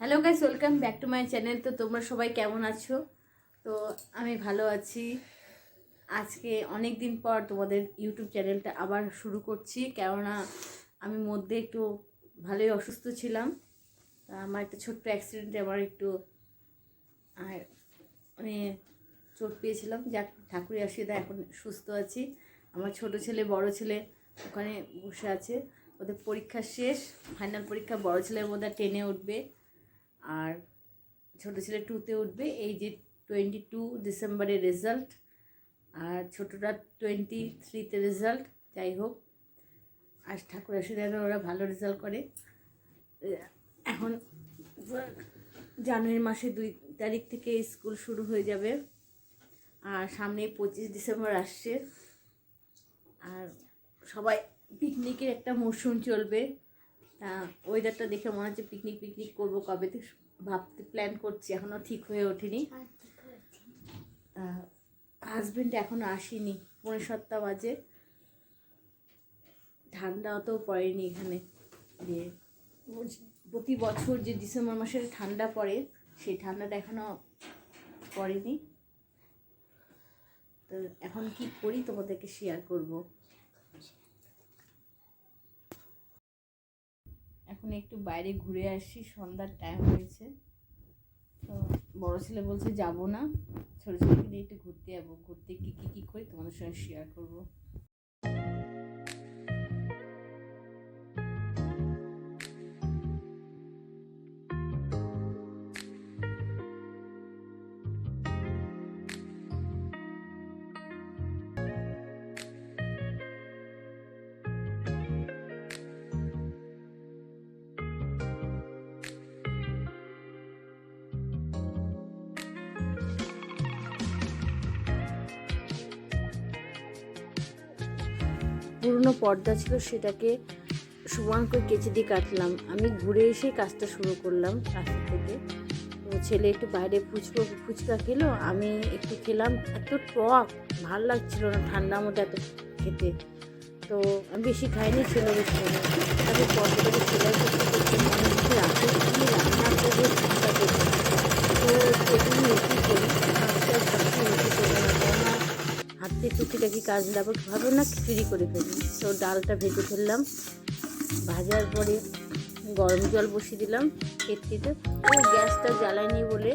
Hello guys, welcome back to my channel. তো তোমরা সবাই কেমন আছো? তো আমি ভালো আছি। আজকে অনেক দিন পর তোমাদের ইউটিউব চ্যানেলটা আবার শুরু করছি, কেননা আমি মধ্যে একটু ভালোই অসুস্থ ছিলাম। আমার একটা ছোট্ট অ্যাক্সিডেন্টে আমার একটু মানে চোট পেয়েছিলাম। যাক, ঠাকুরের আশীর্বাদে এখন সুস্থ আছি। আমার ছোট ছেলে বড় ছেলে ওখানে বসে আছে, ওদের পরীক্ষা শেষ, ফাইনাল পরীক্ষা। বড় ছেলের মধ্যে 10-এ উঠবে আর ছোটো ছেলে 2-তে উঠবে। এই যে 22 ডিসেম্বরের রেজাল্ট, আর ছোটোটা 23-তে রেজাল্ট। যাই হোক, আজ ঠাকুর আশীর্বাদে ওরা ভালো রেজাল্ট করে। এখন জানুয়ারি মাসে 2 তারিখ থেকে স্কুল শুরু হয়ে যাবে, আর সামনে 25 ডিসেম্বর আসছে। আর সবাই পিকনিকের একটা মরশুম চলবে। ওয়েদারটা দেখে মনে হচ্ছে পিকনিক করবো কবে থেকে ভাবতে প্ল্যান করছি, এখনও ঠিক হয়ে ওঠেনি। হাজব্যান্ড এখনও আসেনি, 6:45 বাজে। ঠান্ডা অতও পড়েনি এখানে। যে প্রতি বছর যে ডিসেম্বর মাসে ঠান্ডা পড়ে, সেই ঠান্ডাটা এখনও পড়েনি। তো এখন কি করি তোমাদেরকে শেয়ার করব। এখন একটু বাইরে ঘুরে আসি, সন্ধ্যার টাইম হয়েছে। তো বড় ছেলে বলছে যাব না, ছোটো ছেলেকে নিয়ে একটু ঘুরতে যাবো। ঘুরতে কী করি তোমাদের সঙ্গে শেয়ার করব। পুরনো পর্দা ছিল, সেটাকে সমান করে কেচে দিয়ে কাটলাম। আমি ঘুরে এসে কাজটা শুরু করলাম রাস্তা থেকে। তো ছেলে একটু বাইরে ফুচকা খেলো, আমি একটু খেলাম। এত টক, ভাল লাগছিল না ঠান্ডার মধ্যে এত খেতে। তো আমি বেশি খাইনি, ছিল বেশি খাইনি। তারপর পর্দাটাকে সেলাই করতে করতে মনে হচ্ছে রাতে কি রান্না করবো চিন্তা করছি। তো সেদিন এসে করি, হাতে টুকিটাকি কাজ লাগবে, ভাবো না খিচুড়ি করে ফেলি। তো ডালটা ভেজে ফেললাম, ভাজার পরে গরম জল বসিয়ে দিলাম কেটলিতে। তো গ্যাসটা জ্বালাইনি বলে,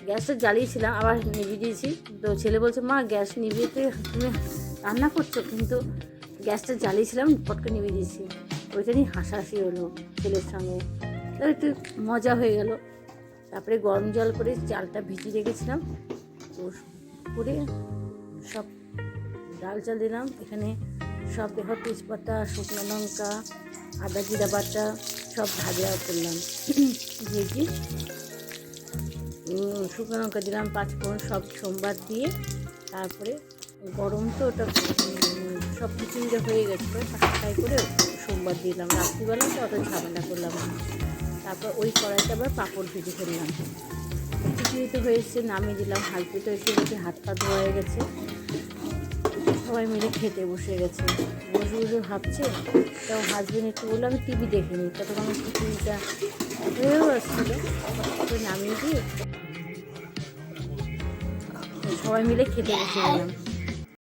গ্যাসটা জ্বালিয়েছিলাম আবার নিভিয়ে দিয়েছি। তো ছেলে বলছে, মা গ্যাস নিভিয়ে তুমি রান্না করছো, কিন্তু গ্যাসটা জ্বালিয়েছিলাম, পটকে নিভিয়ে দিয়েছি। ওইটা নিয়ে হাসাহাসি হলো ছেলের সঙ্গে, তো একটু মজা হয়ে গেল। তারপরে গরম জল করে চালটা ভিজিয়ে রেখেছিলাম, করে সব ডাল চাল দিলাম। এখানে সব দেখো তেজপাতা, শুকনো লঙ্কা, আদা জিরা বাটা সব ভাজা করলাম। ভেজে শুকনো লঙ্কা দিলাম, 5 ফোড়ন সব সোমবার দিয়ে। তারপরে গরম তো ওটা সব খিচুড়িটা হয়ে গেছিলো, ফ্রাই করে সোমবার দিলাম। রাত্রিবেলা তো অত ঝামেলা করলাম। তারপর ওই কড়াইতে আবার পাঁপড় ভেজে ফেললাম। খিচুড়ি তো হয়েছে, নামিয়ে দিলাম। হালকা তো এসে গেছে, হাত পা ধোয়া হয়ে গেছে। সবাই মিলে খেতে বসে গেছে। বসে ভাবছে। তো হাজবেন্ড একটু বললো আমি টিভি দেখিনি, তখন আমার খিচুড়িটা হয়েও আসছিলো। তো নামিয়ে দিয়ে সবাই মিলে খেতে বসে গেলাম।